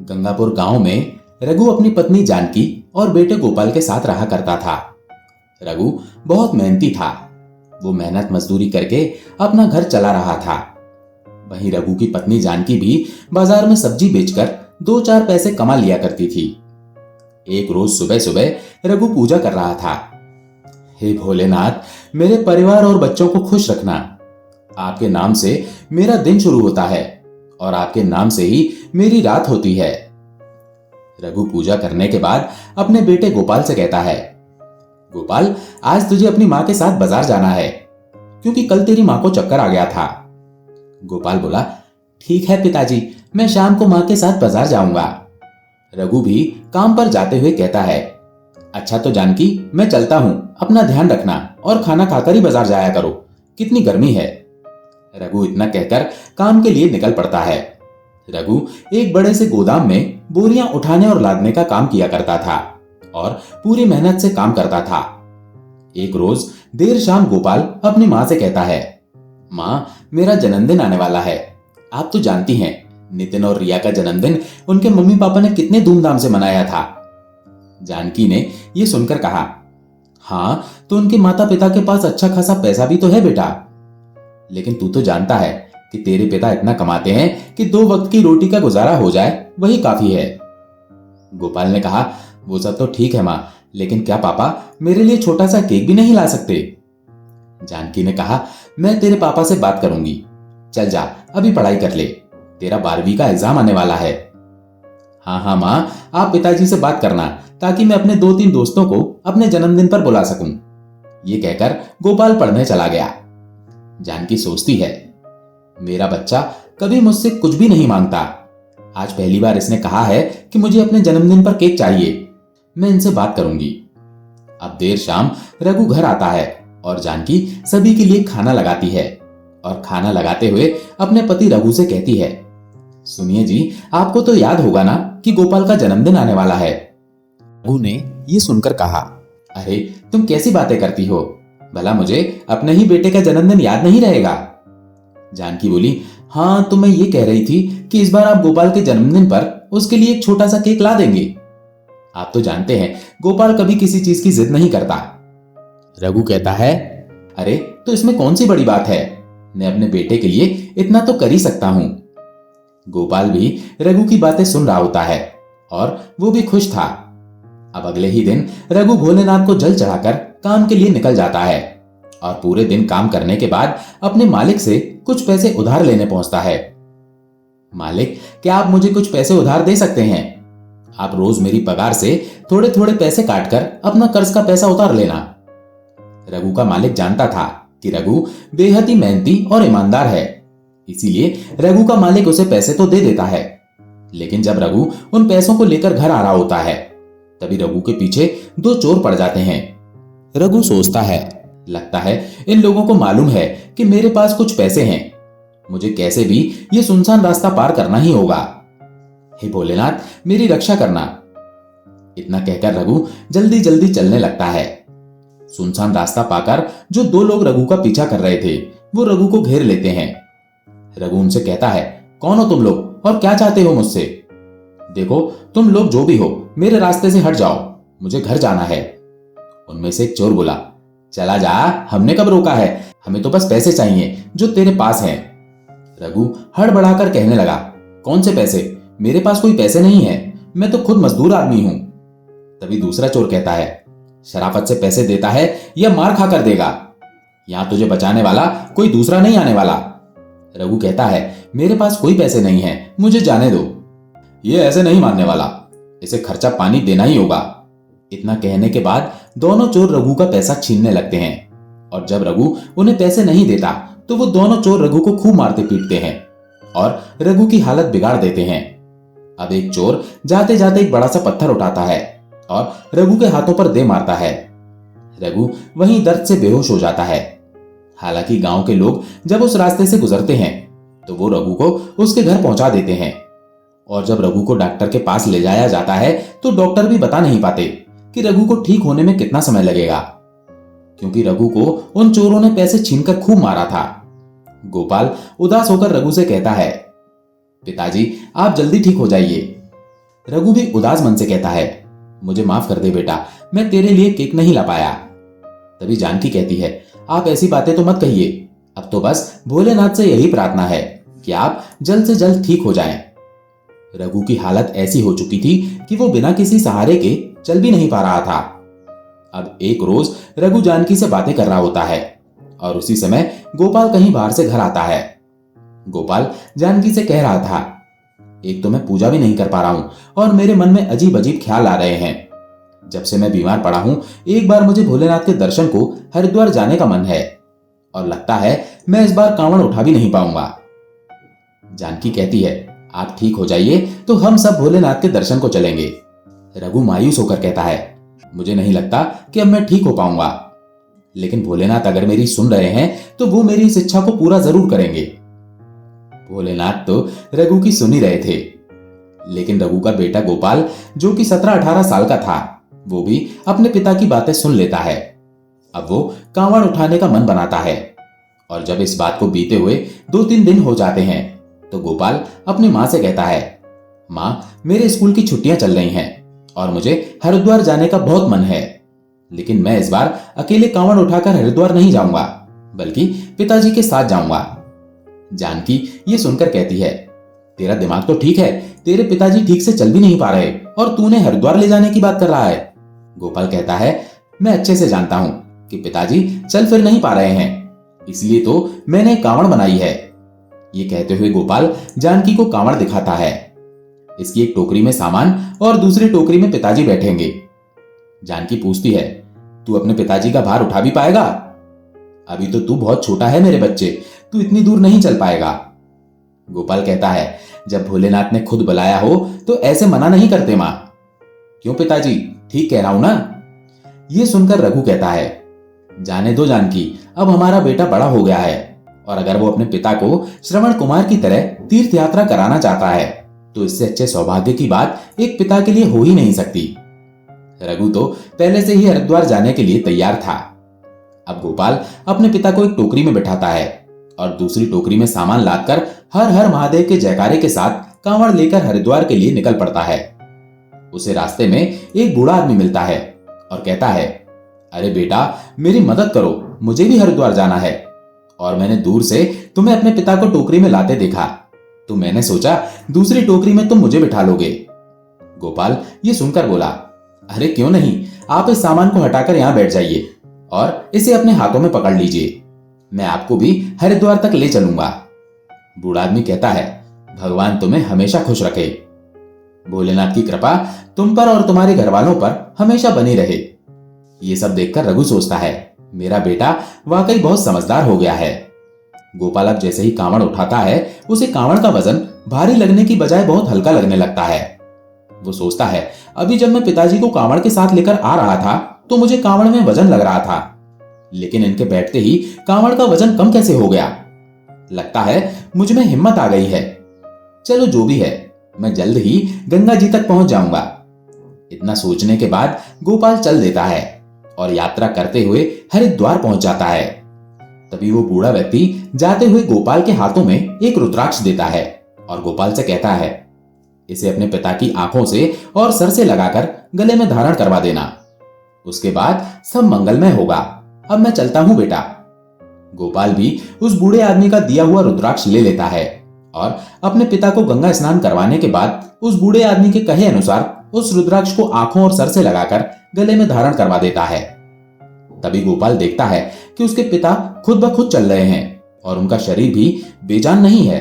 गंगापुर गांव में रघु अपनी पत्नी जानकी और बेटे गोपाल के साथ रहा करता था। रघु बहुत मेहनती था। वो मेहनत मजदूरी करके अपना घर चला रहा था। वहीं रघु की पत्नी जानकी भी बाजार में सब्जी बेचकर 2-4 पैसे कमा लिया करती थी। एक रोज सुबह सुबह रघु पूजा कर रहा था। हे भोलेनाथ, मेरे परिवार और बच्चों को खुश रखना। आपके नाम से मेरा दिन शुरू होता है और आपके नाम से ही मेरी रात होती है। रघु पूजा करने के बाद अपने बेटे गोपाल से कहता है, गोपाल, आज तुझे अपनी माँ के साथ बाजार जाना है क्योंकि कल तेरी माँ को चक्कर आ गया था। गोपाल बोला, ठीक है पिताजी, मैं शाम को माँ के साथ बाजार जाऊंगा। रघु भी काम पर जाते हुए कहता है, अच्छा तो जानकी, मैं चलता हूं, अपना ध्यान रखना और खाना खाकर ही बाजार जाया करो, कितनी गर्मी है। रघु इतना कहकर काम के लिए निकल पड़ता है। रघु एक बड़े से गोदाम में बोरियां उठाने और लादने का काम किया करता था और पूरी मेहनत से काम करता था। एक रोज देर शाम गोपाल अपनी माँ से कहता है, माँ, मेरा जन्मदिन आने वाला है। आप तो जानती हैं, नितिन और रिया का जन्मदिन उनके मम्मी पापा ने कितने धूमधाम से मनाया था। जानकी ने यह सुनकर कहा, हाँ, तो उनके माता पिता के पास अच्छा खासा पैसा भी तो है बेटा, लेकिन तू तो जानता है कि तेरे पिता इतना कमाते हैं कि 2 वक्त की रोटी का गुजारा हो जाए वही काफी है। गोपाल ने कहा, वो सब तो ठीक है माँ, लेकिन क्या पापा मेरे लिए छोटा सा केक भी नहीं ला सकते? जानकी ने कहा, मैं तेरे पापा से बात करूंगी, चल जा अभी पढ़ाई कर ले, तेरा 12वीं का एग्जाम आने वाला है। हाँ हाँ माँ, आप पिताजी से बात करना ताकि मैं अपने 2-3 दोस्तों को अपने जन्मदिन पर बुला सकूं। ये कहकर गोपाल पढ़ने चला गया। जानकी सोचती है, मेरा बच्चा कभी मुझसे कुछ भी नहीं मांगता, आज पहली बार इसने कहा है कि मुझे अपने जन्मदिन पर केक चाहिए, मैं इनसे बात करूंगी। अब देर शाम रघु घर आता है और जानकी सभी के लिए खाना लगाती है और खाना लगाते हुए अपने पति रघु से कहती है, सुनिए जी, आपको तो याद होगा ना कि गोपाल का जन्मदिन आने वाला है। रघु ने ये सुनकर कहा, अरे तुम कैसी बातें करती हो, भला मुझे अपने ही बेटे का जन्मदिन याद नहीं रहेगा? जानकी बोली, हाँ, तो मैं ये कह रही थी कि इस बार आप गोपाल के जन्मदिन पर उसके लिए एक छोटा सा केक ला देंगे। आप तो जानते हैं गोपाल कभी किसी चीज की जिद नहीं करता। रघु कहता है, अरे तो इसमें कौन सी बड़ी बात है, मैं अपने बेटे के लिए इतना तो कर ही सकता हूं। गोपाल भी रघु की बातें सुन रहा होता है और वो भी खुश था। अब अगले ही दिन रघु भोलेनाथ को जल चढ़ाकर काम के लिए निकल जाता है और पूरे दिन काम करने के बाद अपने मालिक से कुछ पैसे उधार लेने पहुंचता है। मालिक, क्या आप मुझे कुछ पैसे उधार दे सकते हैं? आप रोज मेरी पगार से थोड़े थोड़े पैसे काटकर अपना कर्ज का पैसा उतार लेना। रघु का मालिक जानता था कि रघु बेहद ही मेहनती और ईमानदार है, इसीलिए रघु का मालिक उसे पैसे तो दे देता है। लेकिन जब रघु उन पैसों को लेकर घर आ रहा होता है, तभी रघु के पीछे 2 चोर पड़ जाते हैं। रघु सोचता है, लगता है इन लोगों को मालूम है कि मेरे पास कुछ पैसे हैं, मुझे कैसे भी ये सुनसान रास्ता पार करना ही होगा। हे भोलेनाथ, मेरी रक्षा करना। इतना कहकर रघु जल्दी जल्दी चलने लगता है। सुनसान रास्ता पाकर जो 2 लोग रघु का पीछा कर रहे थे वो रघु को घेर लेते हैं। रघु उनसे कहता है, कौन हो तुम लोग और क्या चाहते हो मुझसे? देखो, तुम लोग जो भी हो मेरे रास्ते से हट जाओ, मुझे घर जाना है। उनमें से एक चोर बोला, चला जा, हमने कब रोका है, हमें तो बस पैसे चाहिए जो तेरे पास हैं। रघु हड़बड़ाकर कहने लगा, कौन से पैसे? मेरे पास कोई पैसे नहीं है, मैं तो खुद मजदूर आदमी हूं। तभी दूसरा चोर कहता है, शराफत से पैसे देता है या मार खाकर देगा? यहां तुझे बचाने वाला कोई दूसरा नहीं आने वाला। रघु कहता है, मेरे पास कोई पैसे नहीं है, मुझे जाने दो। ये ऐसे नहीं मानने वाला, इसे खर्चा पानी देना ही होगा। इतना कहने के बाद दोनों चोर रघु का पैसा छीनने लगते हैं और जब रघु उन्हें पैसे नहीं देता तो वो दोनों चोर रघु को खूब मारते पीटते हैं और रघु की हालत बिगाड़ देते हैं। अब एक चोर जाते जाते एक बड़ा सा पत्थर उठाता है और रघु के हाथों पर दे मारता है। रघु वहीं दर्द से बेहोश हो जाता है। हालांकि गांव के लोग जब उस रास्ते से गुजरते हैं तो वो रघु को उसके घर पहुंचा देते हैं और जब रघु को डॉक्टर के पास ले जाया जाता है तो डॉक्टर भी बता नहीं पाते कि रघु को ठीक होने में कितना समय लगेगा, क्योंकि रघु को उन चोरों ने पैसे छीनकर खूब मारा था। गोपाल उदास होकर रघु से कहता है, पिताजी, आप जल्दी ठीक हो जाइए। रघु भी उदास मन से कहता है, मुझे माफ कर दे बेटा, मैं तेरे लिए केक नहीं ला पाया। तभी जानकी कहती है, आप ऐसी बातें तो मत कहिए, अब तो बस भोलेनाथ से यही प्रार्थना है कि आप जल्द से जल्द ठीक हो जाएं। रघु की हालत ऐसी हो चुकी थी कि वो बिना किसी सहारे के चल भी नहीं पा रहा था। अब एक रोज रघु जानकी से बातें कर रहा होता है और उसी समय गोपाल कहीं बाहर से घर आता है। गोपाल जानकी से कह रहा था, एक तो मैं पूजा भी नहीं कर पा रहा हूं और मेरे मन में अजीब अजीब ख्याल आ रहे हैं। जब से मैं बीमार पड़ा हूं, एक बार मुझे भोलेनाथ के दर्शन को हरिद्वार जाने का मन है और लगता है मैं इस बार कांवड़ उठा भी नहीं पाऊंगा। जानकी कहती है, आप ठीक हो जाइए तो हम सब भोलेनाथ के दर्शन को चलेंगे। रघु मायूस होकर कहता है, मुझे नहीं लगता कि अब मैं ठीक हो पाऊंगा, लेकिन भोलेनाथ अगर मेरी सुन रहे हैं तो वो मेरी इस इच्छा को पूरा जरूर करेंगे। भोलेनाथ तो रघु की सुन ही रहे थे, लेकिन रघु का बेटा गोपाल, जो कि 17-18 साल का था, वो भी अपने पिता की बातें सुन लेता है। अब वो कांवड़ उठाने का मन बनाता है और जब इस बात को बीते हुए 2-3 दिन हो जाते हैं तो गोपाल अपनी माँ से कहता है, माँ, मेरे स्कूल की छुट्टियां चल रही हैं और मुझे हरिद्वार जाने का बहुत मन है, लेकिन मैं इस बार अकेले कांवड़ उठाकर हरिद्वार नहीं जाऊंगा, बल्कि पिताजी के साथ जाऊंगा। जानकी ये सुनकर कहती है, तेरा दिमाग तो ठीक है, तेरे पिताजी ठीक से चल भी नहीं पा रहे और तूने हरिद्वार ले जाने की बात कर रहा है। गोपाल कहता है, मैं अच्छे से जानता हूं कि पिताजी चल फिर नहीं पा रहे हैं, इसलिए तो मैंने कांवड़ बनाई है। ये कहते हुए गोपाल जानकी को कांवड़ दिखाता है। इसकी एक टोकरी में सामान और दूसरी टोकरी में पिताजी बैठेंगे। जानकी पूछती है, तू अपने पिताजी का भार उठा भी पाएगा? अभी तो तू बहुत छोटा है मेरे बच्चे, तू इतनी दूर नहीं चल पाएगा। गोपाल कहता है, जब भोलेनाथ ने खुद बुलाया हो तो ऐसे मना नहीं करते मां। क्यों पिताजी, ठीक कह रहा हूं ना? ये सुनकर रघु कहता है, जाने दो जानकी, अब हमारा बेटा बड़ा हो गया है और अगर वो अपने पिता को श्रवण कुमार की तरह तीर्थ यात्रा कराना चाहता है तो इससे अच्छे सौभाग्य की बात एक पिता के लिए हो ही नहीं सकती। रघु तो पहले से ही हरिद्वार जाने के लिए तैयार था। अब गोपाल अपने पिता को एक टोकरी में बिठाता है और दूसरी टोकरी में सामान लादकर हर हर महादेव के जयकारे के साथ कांवड़ लेकर हरिद्वार के लिए निकल पड़ता है। उसे रास्ते में एक बूढ़ा आदमी मिलता है और कहता है, अरे बेटा, मेरी मदद करो, मुझे भी हरिद्वार जाना है और मैंने दूर से तुम्हें अपने पिता को टोकरी में लाते देखा तो मैंने सोचा दूसरी टोकरी में तुम मुझे बिठा लोगे। गोपाल ये सुनकर बोला, अरे क्यों नहीं, आप इस सामान को हटाकर यहां बैठ जाइए और इसे अपने हाथों में पकड़ लीजिए, मैं आपको भी हरिद्वार तक ले चलूंगा। बूढ़ा आदमी कहता है, भगवान तुम्हें हमेशा खुश रखे, भोलेनाथ की कृपा तुम पर और तुम्हारे घर वालों पर हमेशा बनी रहे। ये सब देखकर रघु सोचता है, मेरा बेटा वाकई बहुत समझदार हो गया है। गोपाल अब जैसे ही कांवड़ उठाता है, उसे कांवड़ का वजन भारी लगने की बजाय बहुत हल्का लगने लगता है। वो सोचता है, अभी जब मैं पिताजी को कांवड़ के साथ लेकर आ रहा था तो मुझे कांवड़ में वजन लग रहा था, लेकिन इनके बैठते ही कांवड़ का वजन कम कैसे हो गया? लगता है मुझ में हिम्मत आ गई है। चलो जो भी है, मैं जल्द ही गंगा जी तक पहुंच जाऊंगा। इतना सोचने के बाद गोपाल चल देता है और यात्रा करते हुए हरिद्वार पहुंच जाता है। तभी वो बूढ़ा व्यक्ति जाते हुए गोपाल के हाथों में एक रुद्राक्ष देता है और गोपाल से कहता है, इसे अपने पिता की आंखों से और सर से लगाकर गले में धारण करवा देना, उसके बाद सब मंगलमय होगा। अब मैं चलता हूं बेटा। गोपाल भी उस बूढ़े आदमी का दिया हुआ रुद्राक्ष ले लेता है और अपने पिता को गंगा स्नान करवाने के बाद उस बूढ़े आदमी के कहे अनुसार उस रुद्राक्ष को आंखों और सर से लगाकर गले में धारण करवा देता है। तभी गोपाल देखता है कि उसके पिता खुद ब खुद चल रहे हैं और उनका शरीर भी बेजान नहीं है।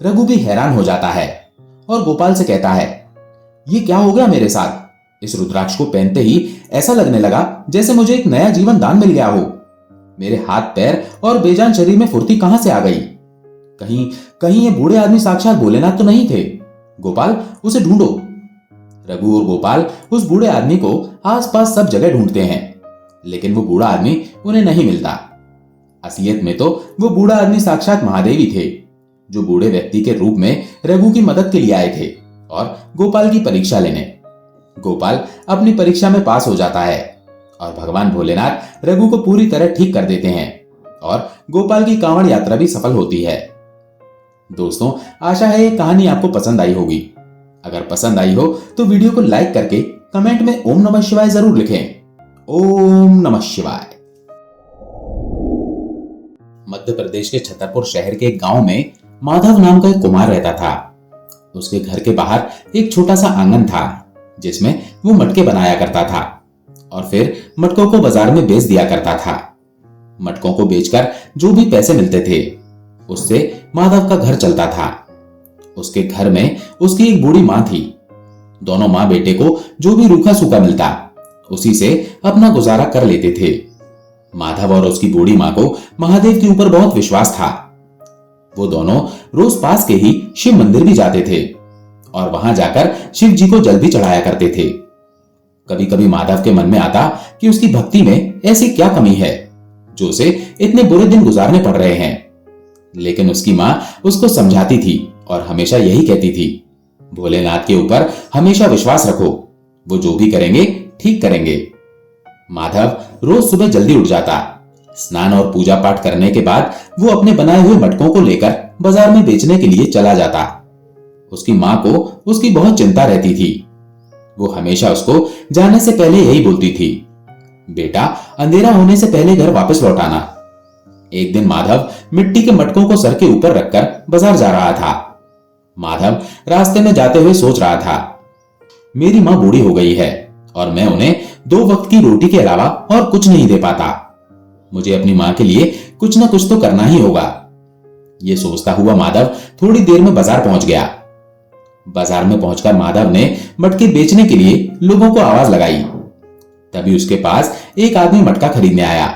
रघु भी हैरान हो जाता है और गोपाल से कहता है, ये क्या हो गया मेरे साथ? इस रुद्राक्ष को पहनते ही ऐसा लगने लगा जैसे मुझे एक नया जीवन दान मिल गया हो। मेरे हाथ पैर और बेजान शरीर में फुर्ती कहां से आ गई? कहीं कहीं ये बूढ़े आदमी साक्षात भोलेनाथ तो नहीं थे? गोपाल, उसे ढूंढो। रघु और गोपाल उस बूढ़े आदमी को आसपास सब जगह ढूंढते हैं, लेकिन वो बूढ़ा आदमी उन्हें नहीं मिलता। असलियत में तो वो बूढ़ा आदमी साक्षात महादेव ही थे, जो बूढ़े व्यक्ति के रूप में रघु की मदद के लिए आए थे और गोपाल की परीक्षा लेने। गोपाल अपनी परीक्षा में पास हो जाता है और भगवान भोलेनाथ रघु को पूरी तरह ठीक कर देते हैं और गोपाल की कांवड़ यात्रा भी सफल होती है। दोस्तों, आशा है ये कहानी आपको पसंद आई होगी। अगर पसंद आई हो तो वीडियो को लाइक करके कमेंट में ओम नमः शिवाय जरूर लिखें। ओम नमः शिवाय। मध्य प्रदेश के छतरपुर शहर के एक गांव में माधव नाम का एक कुम्हार रहता था। उसके घर के बाहर एक छोटा सा आंगन था जिसमें वो मटके बनाया करता था और फिर मटकों को बाजार में बेच दिया करता था। मटकों को बेचकर जो भी पैसे मिलते थे उससे माधव का घर चलता था। उसके घर में उसकी एक बूढ़ी मां थी। दोनों मां बेटे को जो भी रूखा सूखा मिलता उसी से अपना गुजारा कर लेते थे। माधव और उसकी बूढ़ी मां को महादेव के ऊपर बहुत विश्वास था। वो दोनों रोज पास के ही शिव मंदिर भी जाते थे और वहां जाकर शिव जी को जल भी चढ़ाया करते थे। कभी कभी माधव के मन में आता कि उसकी भक्ति में ऐसी क्या कमी है जो उसे इतने बुरे दिन गुजारने पड़ रहे हैं। लेकिन उसकी मां उसको समझाती थी और हमेशा यही कहती थी, भोलेनाथ के ऊपर हमेशा विश्वास रखो, वो जो भी करेंगे ठीक करेंगे। माधव रोज सुबह जल्दी उठ जाता। स्नान और पूजा पाठ करने के बाद वो अपने बनाए हुए मटकों को लेकर बाजार में बेचने के लिए चला जाता। उसकी मां को उसकी बहुत चिंता रहती थी। वो हमेशा उसको जाने से पहले यही बोलती थी, बेटा अंधेरा होने से पहले घर वापस लौट आना। एक दिन माधव मिट्टी के मटकों को सर के ऊपर रखकर बाजार जा रहा था। माधव रास्ते में जाते हुए सोच रहा था, मेरी मां बूढ़ी हो गई है और मैं उन्हें 2 वक्त की रोटी के अलावा और कुछ नहीं दे पाता। मुझे अपनी मां के लिए कुछ ना कुछ तो करना ही होगा। ये सोचता हुआ माधव थोड़ी देर में बाजार पहुंच गया। बाजार में पहुंचकर माधव ने मटके बेचने के लिए लोगों को आवाज लगाई। तभी उसके पास एक आदमी मटका खरीदने आया,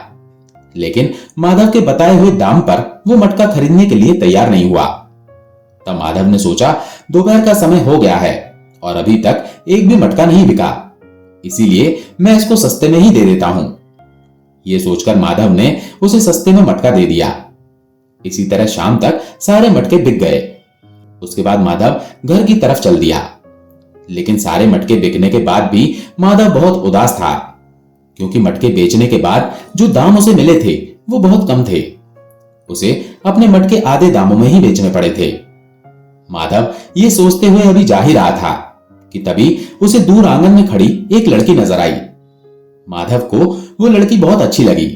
लेकिन माधव के बताए हुए दाम पर वो मटका खरीदने के लिए तैयार नहीं हुआ। तब माधव ने सोचा, दोपहर का समय हो गया है और अभी तक एक भी मटका नहीं बिका, इसीलिए मैं इसको सस्ते में ही दे देता हूं। ये सोचकर माधव ने उसे सस्ते में मटका दे दिया। इसी तरह शाम तक सारे मटके बिक गए। उसके बाद माधव घर की तरफ चल दिया। लेकिन सारे मटके बिकने के बाद भी माधव बहुत उदास था, क्योंकि मटके बेचने के बाद जो दाम उसे मिले थे वो बहुत कम थे। उसे अपने मटके आधे दामों में ही बेचने पड़े थे। माधव ये सोचते हुए अभी जा ही रहा था कि तभी उसे दूर आंगन में खड़ी एक लड़की नजर आई। माधव को वो लड़की बहुत अच्छी लगी।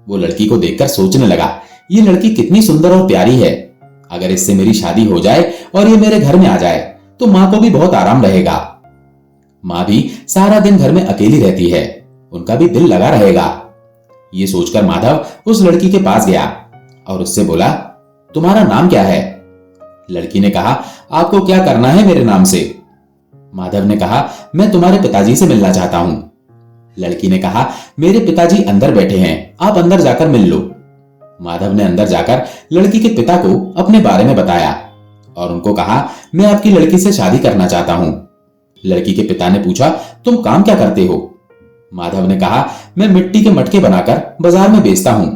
वो लड़की को देखकर सोचने लगा, ये लड़की कितनी सुंदर और प्यारी है। अगर इससे मेरी शादी हो जाए और ये मेरे घर में आ जाए तो मां को भी बहुत आराम रहेगा। मां भी सारा दिन घर में अकेली रहती है, उनका भी दिल लगा रहेगा। ये सोचकर माधव उस लड़की के पास गया और उससे बोला, तुम्हारा नाम क्या है? लड़की ने कहा, आपको क्या करना है मेरे नाम से? माधव ने कहा, मैं तुम्हारे पिताजी से मिलना चाहता हूं। लड़की ने कहा, मेरे पिताजी अंदर बैठे हैं, आप अंदर जाकर मिल लो। माधव ने अंदर जाकर लड़की के पिता को अपने बारे में बताया और उनको कहा, मैं आपकी लड़की से शादी करना चाहता हूं। लड़की के पिता ने पूछा, तुम काम क्या करते हो? माधव ने कहा, मैं मिट्टी के मटके बनाकर बाजार में बेचता हूं।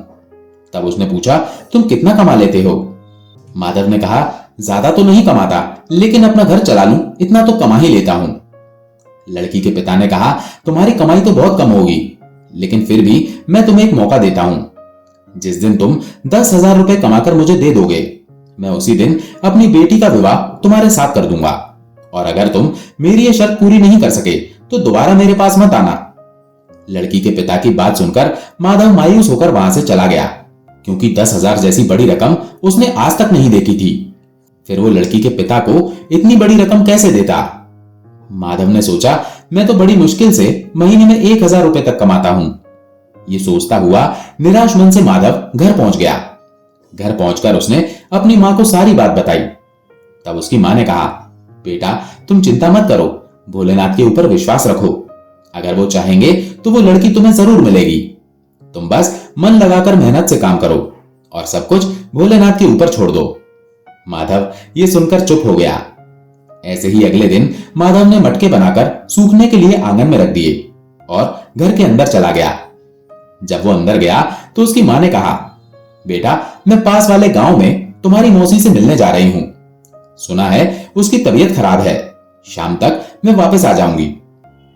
तब उसने पूछा, तुम कितना कमा लेते हो? माधव ने कहा, ज्यादा तो नहीं कमाता, लेकिन अपना घर चला लूं इतना तो कमा ही लेता हूं। लड़की के पिता ने कहा, तुम्हारी कमाई तो बहुत कम होगी, लेकिन फिर भी मैं तुम्हें एक मौका देता हूं। जिस दिन तुम 10,000 रुपए कमाकर मुझे दे दोगे, मैं उसी दिन अपनी बेटी का विवाह तुम्हारे साथ कर दूंगा, और अगर तुम मेरी ये शर्त पूरी नहीं कर सके तो दोबारा मेरे पास मत आना। लड़की के पिता की बात सुनकर माधव मायूस होकर वहां से चला गया, क्योंकि 10,000 जैसी बड़ी रकम उसने आज तक नहीं देखी थी। फिर वो लड़की के पिता को इतनी बड़ी रकम कैसे देता? माधव ने सोचा, मैं तो बड़ी मुश्किल से महीने में 1,000 रुपए तक कमाता हूं। ये सोचता हुआ निराश मन से माधव घर पहुंच गया। घर पहुंचकर उसने अपनी मां को सारी बात बताई। तब उसकी मां ने कहा, बेटा तुम चिंता मत करो, भोलेनाथ के ऊपर विश्वास रखो, अगर वो चाहेंगे तो वो लड़की तुम्हें जरूर मिलेगी। तुम बस मन लगाकर मेहनत से काम करो और सब कुछ भोलेनाथ के ऊपर छोड़ दो। माधव ये सुनकर चुप हो गया। ऐसे ही अगले दिन माधव ने मटके बनाकर सूखने के लिए आंगन में रख दिए और घर के अंदर चला गया। जब वो अंदर गया तो उसकी मां ने कहा, बेटा मैं पास वाले गांव में तुम्हारी मौसी से मिलने जा रही हूं, सुना है उसकी तबीयत खराब है, शाम तक मैं वापस आ जाऊंगी,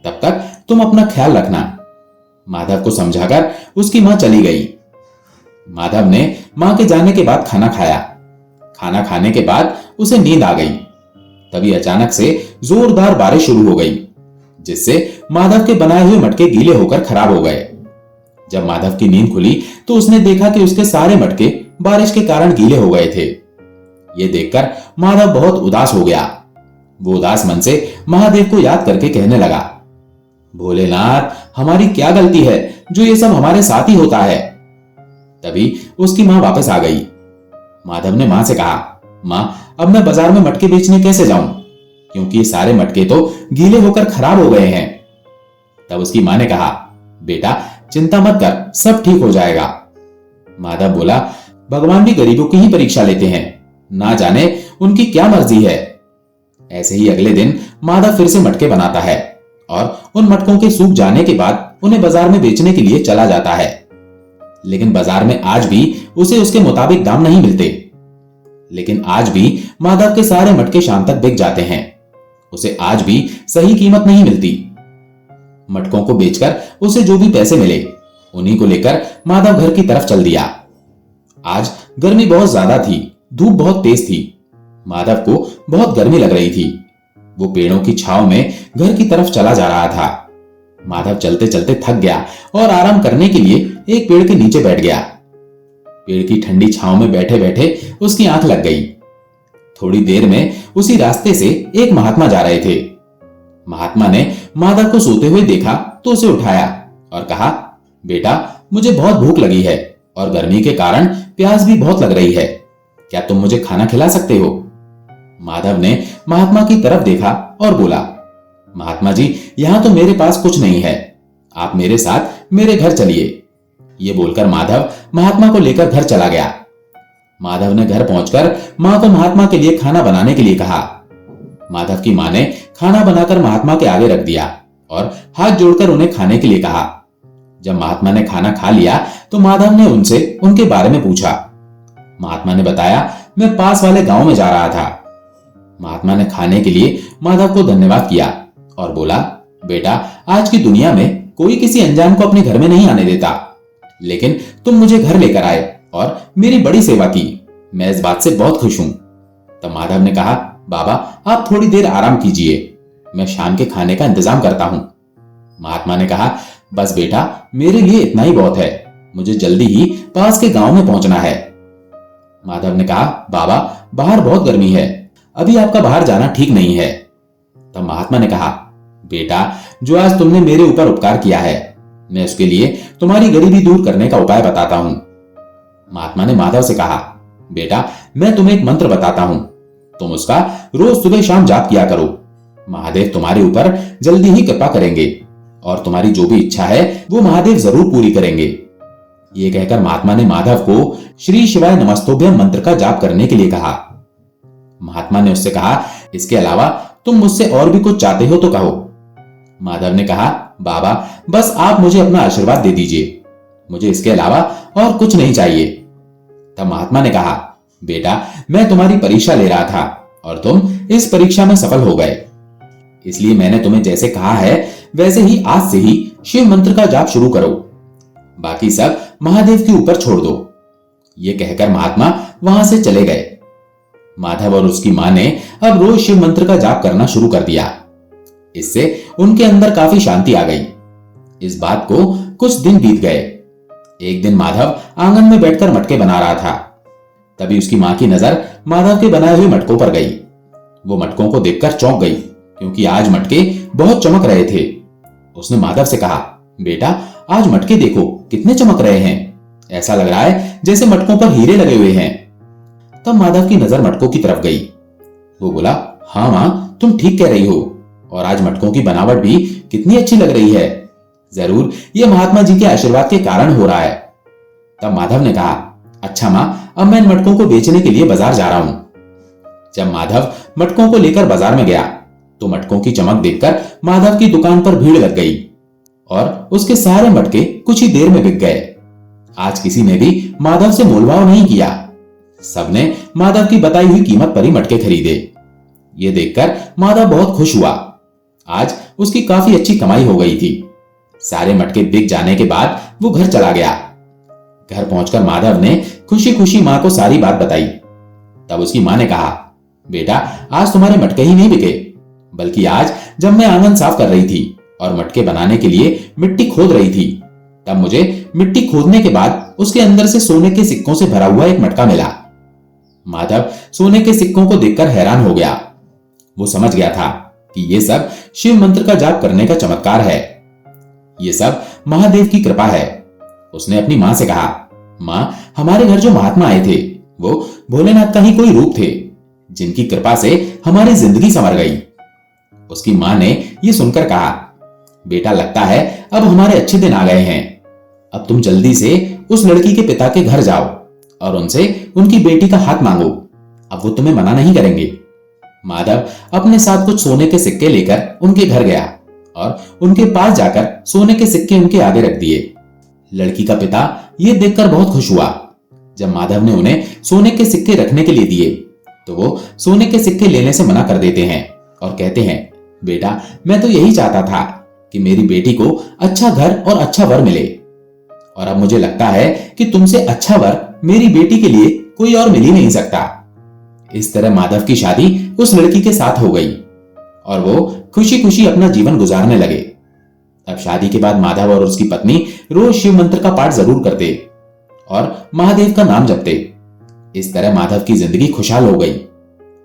तब तक तुम अपना ख्याल रखना। माधव को समझाकर उसकी मां चली गई। माधव ने मां के जाने के बाद खाना खाया। खाना खाने के बाद उसे नींद आ गई। तभी अचानक से जोरदार बारिश शुरू हो गई, जिससे माधव के बनाए हुए मटके गीले होकर खराब हो गए। जब माधव की नींद खुली तो उसने देखा कि उसके सारे मटके बारिश के कारण गीले हो गए थे। ये देखकर माधव बहुत उदास हो गया। वो उदास मन से महादेव को याद करके कहने लगा, भोलेनाथ, हमारी क्या गलती है जो ये सब हमारे साथ ही होता है। तभी उसकी मां वापस आ गई। माधव ने मां से कहा, मां, अब मैं बाजार में मटके बेचने कैसे जाऊं, क्योंकि ये सारे मटके तो गीले होकर खराब हो गए हैं। तब उसकी मां ने कहा, बेटा चिंता मत कर, सब ठीक हो जाएगा। माधव बोला, भगवान भी गरीबों की ही परीक्षा लेते हैं, ना जाने उनकी क्या मर्जी है। ऐसे ही अगले दिन माधव फिर से मटके बनाता है और उन मटकों के सूख जाने के बाद उन्हें बाजार में बेचने के लिए चला जाता है। लेकिन बाजार में आज भी उसे उसके मुताबिक दाम नहीं मिलते। लेकिन आज भी माधव के सारे मटके शाम तक बिक जाते हैं। उसे आज भी सही कीमत नहीं मिलती। मटकों को बेचकर उसे जो भी पैसे मिले उन्हीं को लेकर माधव घर की तरफ चल दिया। आज गर्मी बहुत ज्यादा थी, धूप बहुत तेज थी। माधव को बहुत गर्मी लग रही थी। वो पेड़ों की छांव में घर की तरफ चला जा रहा था। माधव चलते चलते थक गया और आराम करने के लिए एक पेड़ के नीचे बैठ गया। पेड़ की ठंडी छांव में बैठे बैठे उसकी आंख लग गई। थोड़ी देर में उसी रास्ते से एक महात्मा जा रहे थे। महात्मा ने माधव को सोते हुए देखा तो उसे उठाया और कहा, बेटा, मुझे बहुत भूख लगी है और गर्मी के कारण प्यास भी बहुत लग रही है। क्या तुम मुझे खाना खिला सकते हो? माधव ने महात्मा की तरफ देखा और बोला, महात्मा जी, यहां तो मेरे पास कुछ नहीं है, आप मेरे साथ मेरे घर चलिए। ये बोलकर माधव महात्मा को लेकर घर चला गया। माधव ने घर पहुंचकर मां को महात्मा के लिए खाना बनाने के लिए कहा। माधव की मां ने खाना बनाकर महात्मा के आगे रख दिया और हाथ जोड़कर उन्हें खाने के लिए कहा। जब महात्मा ने खाना खा लिया तो माधव ने उनसे उनके बारे में पूछा। महात्मा ने बताया, मैं पास वाले गांव में जा रहा था। महात्मा ने खाने के लिए माधव को धन्यवाद किया और बोला, बेटा, आज की दुनिया में कोई किसी अनजान को अपने घर में नहीं आने देता, लेकिन तुम मुझे घर लेकर आए और मेरी बड़ी सेवा की। मैं इस बात से बहुत खुश हूं। तब माधव ने कहा, बाबा, आप थोड़ी देर आराम कीजिए, मैं शाम के खाने का इंतजाम करता हूं। महात्मा ने कहा, बस बेटा, मेरे लिए इतना ही बहुत है, मुझे जल्दी ही पास के गांव में पहुंचना है। माधव ने कहा, बाबा, बाहर बहुत गर्मी है, अभी आपका बाहर जाना ठीक नहीं है। तब महात्मा ने कहा, बेटा, जो आज तुमने मेरे ऊपर उपकार किया है, मैं उसके लिए तुम्हारी गरीबी दूर करने का उपाय बताता हूं। महात्मा ने माधव से कहा, बेटा, मैं तुम्हें एक मंत्र बताता हूं, तुम उसका रोज सुबह शाम जाप किया करो। महादेव तुम्हारे ऊपर जल्दी ही कृपा करेंगे और तुम्हारी जो भी इच्छा है वो महादेव जरूर पूरी करेंगे। ये कहकर महात्मा ने माधव को श्री शिवाय नमस्तोभ्यम मंत्र का जाप करने के लिए कहा। महात्मा ने उससे कहा, इसके अलावा तुम मुझसे और भी कुछ चाहते हो तो कहो। माधव ने कहा, बाबा, बस आप मुझे अपना आशीर्वाद दे दीजिए, मुझे इसके अलावा और कुछ नहीं चाहिए। तब महात्मा ने कहा, बेटा, मैं तुम्हारी परीक्षा ले रहा था और तुम इस परीक्षा में सफल हो गए, इसलिए मैंने तुम्हें जैसे कहा है वैसे ही आज से ही शिव मंत्र का जाप शुरू करो, बाकी सब महादेव के ऊपर छोड़ दो। ये कहकर महात्मा वहां से चले गए। माधव और उसकी मां ने अब रोज शिव मंत्र का जाप करना शुरू कर दिया। इससे उनके अंदर काफी शांति आ गई। इस बात को कुछ दिन बीत गए। एक दिन माधव आंगन में बैठकर मटके बना रहा था। तभी उसकी मां की नजर माधव के बनाए हुए मटकों पर गई। वो मटकों को देखकर चौंक गई, क्योंकि आज मटके बहुत चमक रहे थे। उसने माधव से कहा, बेटा, आज मटके देखो कितने चमक रहे हैं, ऐसा लग रहा है जैसे मटकों पर हीरे लगे हुए हैं। तब माधव की नजर मटकों की तरफ गई। वो बोला, हाँ मां, तुम ठीक कह रही हो, और आज मटकों की बनावट भी कितनी अच्छी लग रही है, जरूर ये महात्मा जी के आशीर्वाद के कारण हो रहा है। तब माधव ने कहा, अच्छा मां, अब मैं इन मटकों को बेचने के लिए बाजार जा रहा हूं। जब माधव मटकों को लेकर बाजार में गया तो मटकों की चमक देखकर माधव की दुकान पर भीड़ लग गई और उसके सारे मटके कुछ ही देर में बिक गए। आज किसी ने भी माधव से मोलभाव नहीं किया। सबने माधव की बताई हुई कीमत पर ही मटके खरीदे। ये देखकर माधव बहुत खुश हुआ। आज उसकी काफी अच्छी कमाई हो गई थी। सारे मटके बिक जाने के बाद वो घर चला गया। घर पहुंचकर माधव ने खुशी खुशी मां को सारी बात बताई। तब उसकी मां ने कहा, बेटा, आज तुम्हारे मटके ही नहीं बिके, बल्कि आज जब मैं आंगन साफ कर रही थी और मटके बनाने के लिए मिट्टी खोद रही थी, तब मुझे मिट्टी खोदने के बाद उसके अंदर से सोने के सिक्कों से भरा हुआ एक मटका मिला। माधव सोने के सिक्कों को देखकर हैरान हो गया। वो समझ गया था कि ये सब शिव मंत्र का जाप करने का चमत्कार है। ये सब महादेव की कृपा है। उसने अपनी मां से कहा, मां, हमारे घर जो महात्मा आए थे वो भोलेनाथ का ही कोई रूप थे, जिनकी कृपा से हमारी जिंदगी संवर गई। उसकी मां ने यह सुनकर कहा, बेटा, लगता है अब हमारे अच्छे दिन आ गए हैं। अब तुम जल्दी से उस लड़की के पिता के घर जाओ और उनसे उनकी बेटी का हाथ मांगो। अब वो तुम्हें मना नहीं करेंगे। माधव अपने साथ कुछ सोने के सिक्के लेकर उनके घर गया और उनके पास जाकर सोने के सिक्के उनके आगे रख दिए। लड़की का पिता ये देखकर बहुत खुश हुआ। जब माधव ने उन्हें सोने के सिक्के रखने के लिए दिए तो वो सोने के सिक्के लेने से मना कर देते हैं और कहते हैं, बेटा, मैं तो यही चाहता था कि मेरी बेटी को अच्छा घर और अच्छा वर मिले, और अब मुझे लगता है कि तुमसे अच्छा वर मेरी बेटी के लिए कोई और मिल ही नहीं सकता। इस तरह माधव की शादी उस लड़की के साथ हो गई और वो खुशी खुशी अपना जीवन गुजारने लगे। अब शादी के बाद माधव और उसकी पत्नी रोज शिव मंत्र का पाठ जरूर करते और महादेव का नाम जपते। इस तरह माधव की जिंदगी खुशहाल हो गई।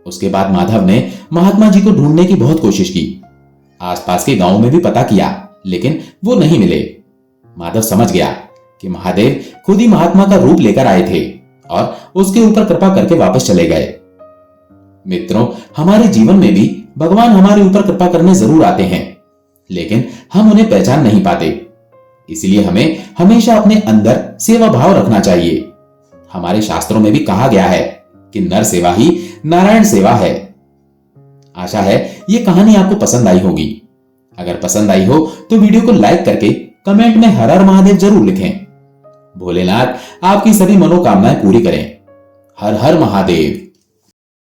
उसके बाद माधव ने महात्मा जी को ढूंढने की बहुत कोशिश की। आसपास के गांवों में भी पता किया, लेकिन वो नहीं मिले। माधव समझ गया कि महादेव खुद ही महात्मा का रूप लेकर आए थे और उसके ऊपर कृपा करके वापस चले गए। मित्रों, हमारे जीवन में भी भगवान हमारे ऊपर कृपा करने जरूर आते हैं, लेकिन हम उन्हें पहचान नहीं पाते। इसलिए हमें हमेशा अपने अंदर सेवा भाव रखना चाहिए। हमारे शास्त्रों में भी कहा गया है कि नर सेवा ही नारायण सेवा है। आशा है ये कहानी आपको पसंद आई होगी। अगर पसंद आई हो तो वीडियो को लाइक करके कमेंट में हर हर महादेव जरूर लिखें। भोलेनाथ आपकी सभी मनोकामनाएं पूरी करें। हर हर महादेव।